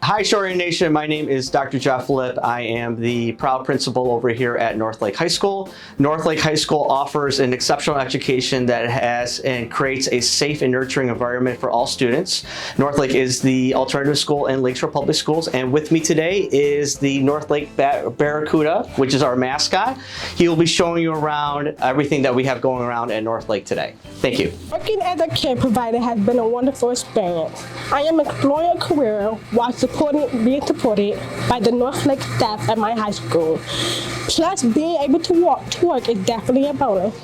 Hi, Shorey Nation. My name is Dr. Jeff Lip. I am the proud principal over here at Northlake High School. Northlake High School offers an exceptional education that has and creates a safe and nurturing environment for all students. Northlake is the alternative school in Lakeshore Public Schools, and with me today is the Northlake Barracuda, which is our mascot. He will be showing you around everything that we have going around at Northlake today. Thank you. Working as a care provider has been a wonderful experience. I am exploring a career while being supported by the Northlake staff at my high school. Plus, being able to walk to work is definitely a bonus.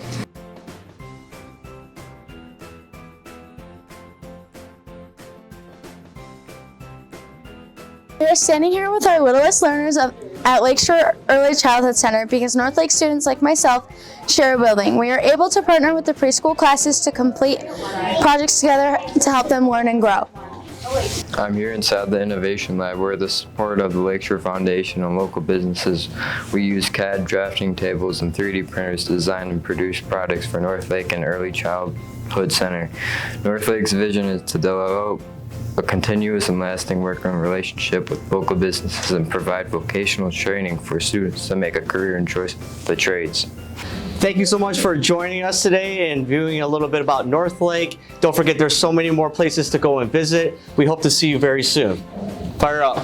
We are standing here with our littlest learners at Lakeshore Early Childhood Center because Northlake students like myself share a building. We are able to partner with the preschool classes to complete projects together to help them learn and grow. I'm here inside the Innovation Lab where the support of the Lakeshore Foundation and local businesses, we use CAD drafting tables and 3D printers to design and produce products for Northlake and Early Childhood Center. Northlake's vision is to develop a continuous and lasting working relationship with local businesses and provide vocational training for students to make a career in the trades. Thank you so much for joining us today and viewing a little bit about Northlake. Don't forget, there's so many more places to go and visit. We hope to see you very soon. Fire up.